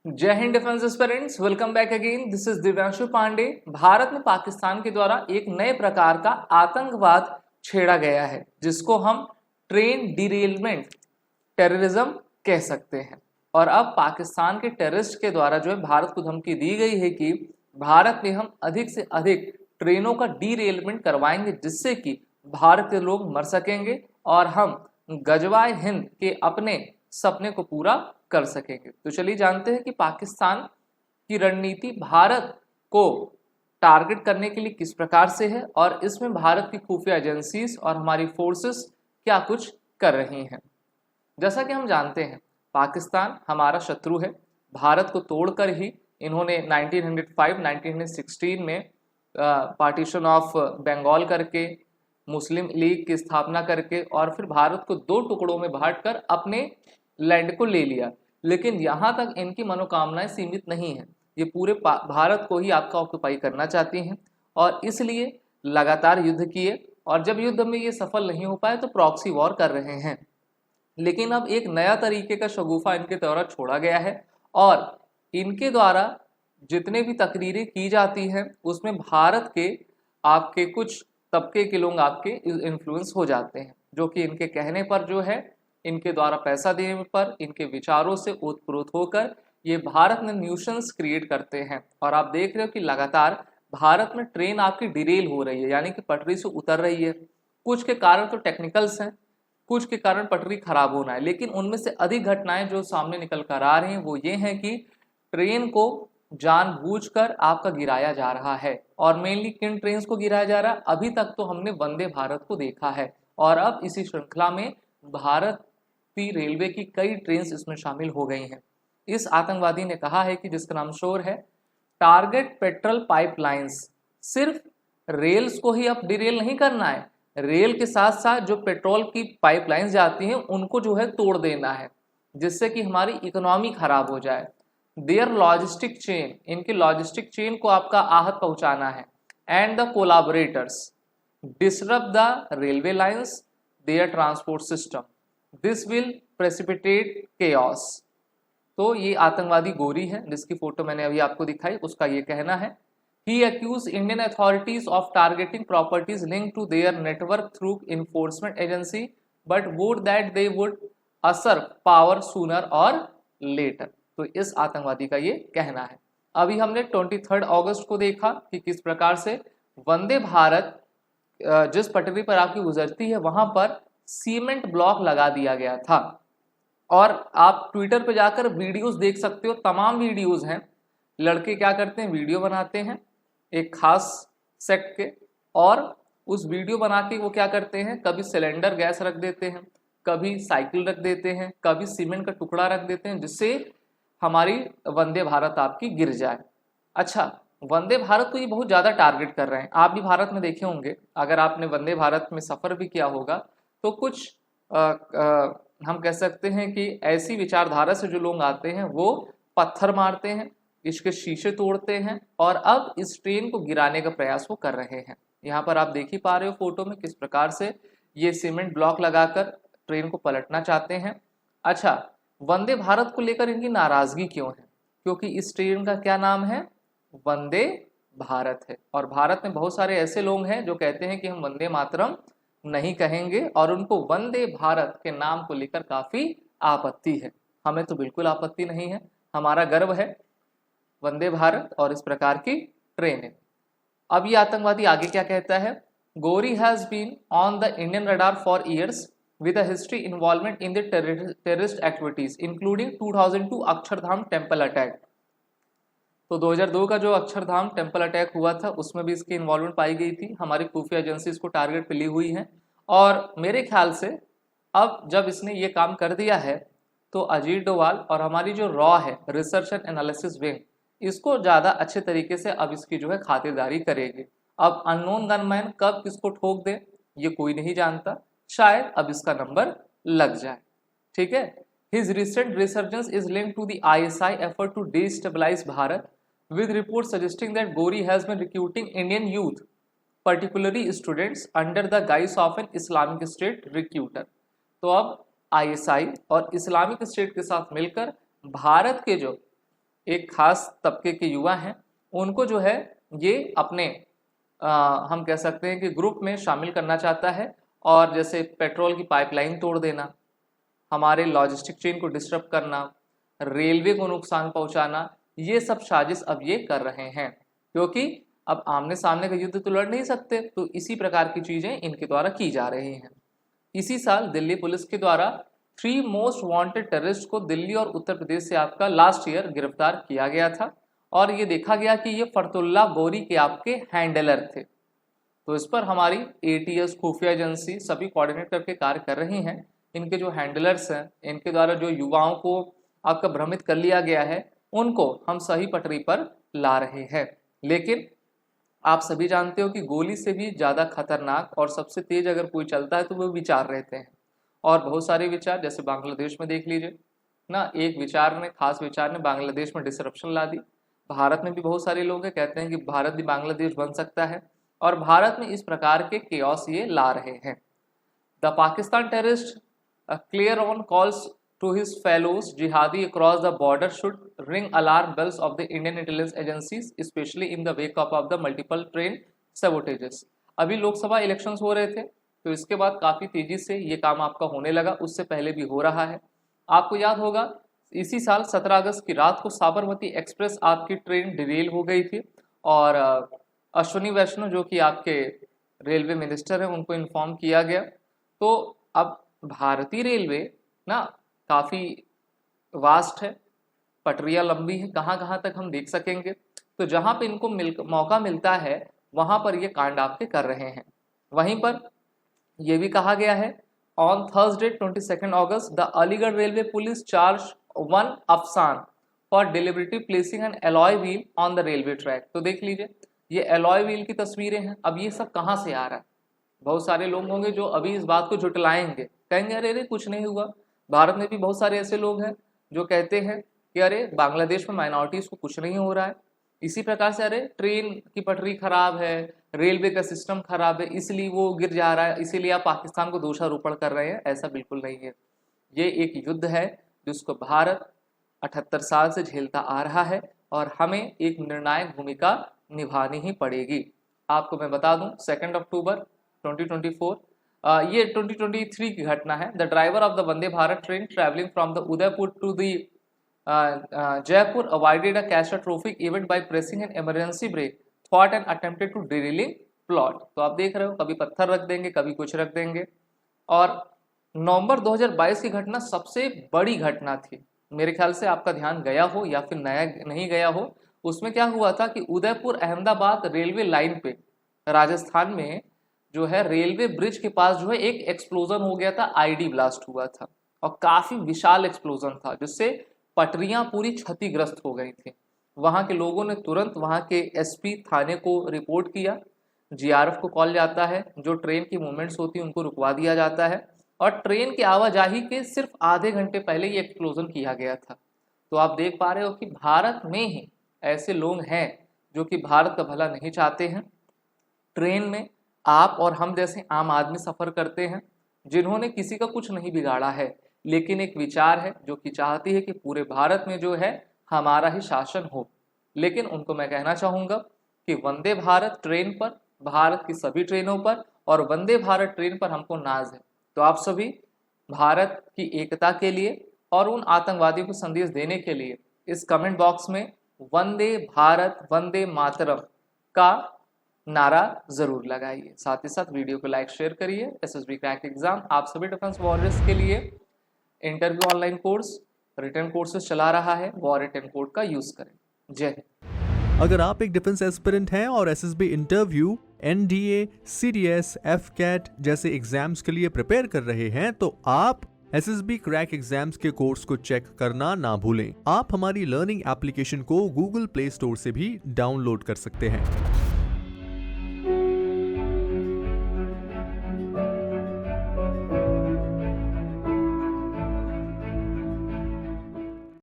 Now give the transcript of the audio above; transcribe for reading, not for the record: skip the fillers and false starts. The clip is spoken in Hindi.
जय Hind defence aspirants, welcome back again. This is Divyanshu Pandey. Bharat में पाकिस्तान के द्वारा एक नए प्रकार का आतंकवाद छेड़ा गया है जिसको हम ट्रेन डिरेलमेंट टेररिज्म कह सकते हैं। और अब पाकिस्तान के टेररिस्ट के द्वारा जो है भारत को धमकी दी गई है कि भारत में हम अधिक से अधिक ट्रेनों का डिरेलमेंट करवाएंगे जिससे कि भारत के लोग मर सकेंगे और हम गजवाए हिंद के अपने सपने को पूरा कर सकेंगे। तो चलिए जानते हैं कि पाकिस्तान की रणनीति भारत को टारगेट करने के लिए किस प्रकार से है और इसमें भारत की खुफिया एजेंसीज और हमारी फोर्सेस क्या कुछ कर रही हैं। जैसा कि हम जानते हैं पाकिस्तान हमारा शत्रु है। भारत को तोड़कर ही इन्होंने 1905-1916 में पार्टीशन ऑफ बंगाल करके मुस्लिम लीग की स्थापना करके और फिर भारत को दो टुकड़ों में बांटकर अपने लैंड को ले लिया। लेकिन यहाँ तक इनकी मनोकामनाएं सीमित नहीं है, ये पूरे भारत को ही आपका ऑक्युपाई करना चाहती हैं और इसलिए लगातार युद्ध किए और जब युद्ध में ये सफल नहीं हो पाए तो प्रॉक्सी वॉर कर रहे हैं। लेकिन अब एक नया तरीके का शगुफा इनके द्वारा छोड़ा गया है और इनके द्वारा जितने भी तकरीरें की जाती हैं उसमें भारत के आपके कुछ तबके के लोग आपके इन्फ्लुएंस हो जाते हैं, जो कि इनके कहने पर जो है इनके द्वारा पैसा देने पर इनके विचारों से ओतप्रोत होकर ये भारत में न्यूशंस क्रिएट करते हैं। और आप देख रहे हो कि लगातार भारत में ट्रेन आपकी डिरेल हो रही है, यानी कि पटरी से उतर रही है। कुछ के कारण तो टेक्निकल्स हैं, कुछ के कारण पटरी खराब होना है, लेकिन उनमें से अधिक घटनाएं जो सामने निकल कर आ रही हैं वो ये हैं कि ट्रेन को जानबूझकर आपका गिराया जा रहा है। और मेनली किन ट्रेन को गिराया जा रहा है? अभी तक तो हमने वंदे भारत को देखा है और अब इसी श्रृंखला में भारतीय रेलवे की कई ट्रेन इसमें शामिल हो गई हैं। इस आतंकवादी ने कहा है कि जिसका नाम शोर है, टारगेट पेट्रोल पाइपलाइंस। सिर्फ रेल्स को ही अब डिरेल नहीं करना है, रेल के साथ साथ जो पेट्रोल की पाइपलाइंस जाती हैं उनको जो है तोड़ देना है जिससे कि हमारी इकोनॉमी खराब हो जाए। देयर लॉजिस्टिक चेन, इनके लॉजिस्टिक चेन को आपका आहत पहुंचाना है। And the collaborators disrupt the railway lines, their transport system, this will precipitate chaos. तो ये आतंकवादी गोरी है जिसकी फोटो मैंने अभी आपको दिखाई, उसका ये कहना है। He accused Indian authorities of targeting properties linked to their network through enforcement agency, but would that they would usurp power sooner or later। तो इस आतंकवादी का ये कहना है। अभी हमने 23 अगस्त को देखा कि किस प्रकार से वंदे भारत जिस पटरी पर आपकी गुजरती है वहां पर सीमेंट ब्लॉक लगा दिया गया था। और आप ट्विटर पे जाकर वीडियोस देख सकते हो, तमाम वीडियोस हैं। लड़के क्या करते हैं, वीडियो बनाते हैं एक खास सेक्ट के और उस वीडियो बना के वो क्या करते हैं, कभी सिलेंडर गैस रख देते हैं, कभी साइकिल रख देते हैं, कभी सीमेंट का टुकड़ा रख देते हैं जिससे हमारी वंदे भारत आपकी गिर जाए। अच्छा, वंदे भारत को ये बहुत ज़्यादा टारगेट कर रहे हैं। आप भी भारत में देखे होंगे, अगर आपने वंदे भारत में सफ़र भी किया होगा तो कुछ हम कह सकते हैं कि ऐसी विचारधारा से जो लोग आते हैं वो पत्थर मारते हैं, इसके शीशे तोड़ते हैं और अब इस ट्रेन को गिराने का प्रयास वो कर रहे हैं। यहाँ पर आप देख ही पा रहे हो फोटो में किस प्रकार से ये सीमेंट ब्लॉक लगाकर ट्रेन को पलटना चाहते हैं। अच्छा, वंदे भारत को लेकर इनकी नाराजगी क्यों है? क्योंकि इस ट्रेन का क्या नाम है, वंदे भारत है। और भारत में बहुत सारे ऐसे लोग हैं जो कहते हैं कि हम वंदे मातरम नहीं कहेंगे और उनको वंदे भारत के नाम को लेकर काफी आपत्ति है। हमें तो बिल्कुल आपत्ति नहीं है, हमारा गर्व है वंदे भारत और इस प्रकार की ट्रेनें। अब ये आतंकवादी आगे क्या कहता है, Ghauri has been on the Indian radar for years with a history involvement in the terrorist activities including 2002 Akshardham temple attack. तो 2002 का जो अक्षरधाम टेम्पल अटैक हुआ था उसमें भी इसकी इन्वॉल्वमेंट पाई गई थी। हमारी खुफिया एजेंसीज को टारगेट पे ली हुई है और मेरे ख्याल से अब जब इसने ये काम कर दिया है तो अजीत डोवाल और हमारी जो रॉ है रिसर्च एंड एनालिसिस विंग, इसको ज़्यादा अच्छे तरीके से अब इसकी जो है खातिरदारी करेगी। अब अननोन गनमैन कब किसको ठोक दे ये कोई नहीं जानता, शायद अब इसका नंबर लग जाए। ठीक है। His recent resurgence is linked to the ISI effort to destabilize Bharat, with reports suggesting that Gori has been recruiting Indian youth, particularly students, under the guise of an Islamic State recruiter। तो अब ISI और इस्लामिक स्टेट के साथ मिलकर भारत के जो एक खास तबके के युवा हैं, उनको जो है ये अपने हम कह सकते हैं कि ग्रुप में शामिल करना चाहता है। और जैसे पेट्रोल की पाइपलाइन तोड़ देना, हमारे लॉजिस्टिक चेन को डिस्टर्ब करना, रेलवे को नुकसान पहुंचाना, ये सब साजिश अब ये कर रहे हैं, क्योंकि अब आमने सामने का युद्ध तो लड़ नहीं सकते, तो इसी प्रकार की चीजें इनके द्वारा की जा रही हैं। इसी साल दिल्ली पुलिस के द्वारा 3 मोस्ट वांटेड टेररिस्ट को दिल्ली और उत्तर प्रदेश से आपका लास्ट ईयर गिरफ्तार किया गया था, और ये देखा गया कि ये फरतुल्ला बोरी के आपके हैंडलर थे। तो इस पर हमारी ATS खुफिया एजेंसी सभी कोऑर्डिनेट करके कार्य कर रही हैं। इनके जो हैंडलर्स हैं, इनके द्वारा जो युवाओं को आपका भ्रमित कर लिया गया है, उनको हम सही पटरी पर ला रहे हैं। लेकिन आप सभी जानते हो कि गोली से भी ज़्यादा खतरनाक और सबसे तेज अगर कोई चलता है तो वो विचार रहते हैं। और बहुत सारे विचार, जैसे बांग्लादेश में देख लीजिए ना, एक विचार ने, खास विचार ने बांग्लादेश में डिसरप्शन ला दी। भारत में भी बहुत सारे लोग हैं कहते हैं कि भारत भी बांग्लादेश बन सकता है, और भारत में इस प्रकार के केओस ये ला रहे हैं। The Pakistan terrorist clear on calls to his fellows jihadi across the border should ring alarm bells of the Indian intelligence agencies, especially in the wake of the multiple train sabotages। अभी लोकसभा इलेक्शंस हो रहे थे, तो इसके बाद काफ़ी तेज़ी से ये काम आपका होने लगा, उससे पहले भी हो रहा है। आपको याद होगा इसी साल 17 अगस्त की रात को साबरमती एक्सप्रेस आपकी ट्रेन डिरेल हो गई थी, और अश्विनी वैष्णव जो कि आपके रेलवे मिनिस्टर हैं, उनको इन्फॉर्म किया गया। तो अब भारतीय रेलवे ना काफ़ी वास्ट है, पटरियाँ लंबी हैं, कहाँ कहाँ तक हम देख सकेंगे। तो जहाँ पे इनको मौका मिलता है वहाँ पर ये कांड आपके कर रहे हैं। वहीं पर ये भी कहा गया है, on Thursday 22 August the Aligarh railway police charge 1 Afsan for deliberately placing an alloy wheel on the railway track. तो देख लीजिए, ये एलॉय व्हील की तस्वीरें हैं। अब ये सब कहाँ से आ रहा है? बहुत सारे लोग होंगे जो अभी इस बात को झुटलाएंगे, कहेंगे अरे अरे कुछ नहीं हुआ। भारत में भी बहुत सारे ऐसे लोग हैं जो कहते हैं कि अरे बांग्लादेश में माइनॉरिटीज़ को कुछ नहीं हो रहा है। इसी प्रकार से अरे ट्रेन की पटरी खराब है, रेलवे का सिस्टम खराब है, इसलिए वो गिर जा रहा है, इसीलिए आप पाकिस्तान को दोषारोपण कर रहे हैं। ऐसा बिल्कुल नहीं है। ये एक युद्ध है जिसको भारत 78 साल से झेलता आ रहा है, और हमें एक निर्णायक भूमिका निभानी ही पड़ेगी। आपको मैं बता दूं 2 अक्टूबर 2024 ये 2023 की घटना है। The driver of the Vande Bharat train travelling from the Udaipur to the Jaipur avoided a catastrophic event by pressing an emergency brake thought and attempted to derailing plot. तो आप देख रहे हो, कभी पत्थर रख देंगे, कभी कुछ रख देंगे। और नवंबर 2022 की घटना सबसे बड़ी घटना थी। मेरे ख्याल से आपका ध्यान गया हो या फिर नया नहीं गया हो। उसमें क्या हुआ था कि उदयपुर अहमदाबाद रेलवे लाइन पे राजस्थान में जो है रेलवे ब्रिज के पास जो है एक एक्सप्लोजन हो गया था, आईडी ब्लास्ट हुआ था, और काफी विशाल एक्सप्लोजन था जिससे पटरियां पूरी क्षतिग्रस्त हो गई थी। वहां के लोगों ने तुरंत वहां के एसपी थाने को रिपोर्ट किया, जीआरएफ को कॉल जाता है, जो ट्रेन की मूवमेंट्स होती है उनको रुकवा दिया जाता है, और ट्रेन की आवाजाही के सिर्फ आधे घंटे पहले ये एक्सप्लोजन किया गया था। तो आप देख पा रहे हो कि भारत में ही ऐसे लोग हैं जो कि भारत का भला नहीं चाहते हैं। ट्रेन में आप और हम जैसे आम आदमी सफ़र करते हैं, जिन्होंने किसी का कुछ नहीं बिगाड़ा है, लेकिन एक विचार है जो कि चाहती है कि पूरे भारत में जो है हमारा ही शासन हो। लेकिन उनको मैं कहना चाहूँगा कि वंदे भारत ट्रेन पर, भारत की सभी ट्रेनों पर और वंदे भारत ट्रेन पर हमको नाज है। तो आप सभी भारत की एकता के लिए और उन आतंकवादियों को संदेश देने के लिए इस कमेंट बॉक्स में वंदे भारत वंदे मातरम का नारा जरूर लगाइए। साथ ही साथ वीडियो को लाइक शेयर करिए। एसएसबी क्रैक एग्जाम आप सभी डिफेंस वॉरियर्स के लिए interview online course, return courses चला रहा है, वॉर रिटर्न कोड का यूज करें। जय हिंद। अगर आप एक डिफेंस एस्पिरेंट हैं और SSB interview, NDA, CDS, AFCAT जैसे एग्जाम्स के लिए प्रिपेयर कर रहे हैं, तो आप एसएसबी क्रैक एग्जाम्स के कोर्स को चेक करना ना भूलें। आप हमारी लर्निंग एप्लीकेशन को गूगल प्ले स्टोर से भी डाउनलोड कर सकते हैं।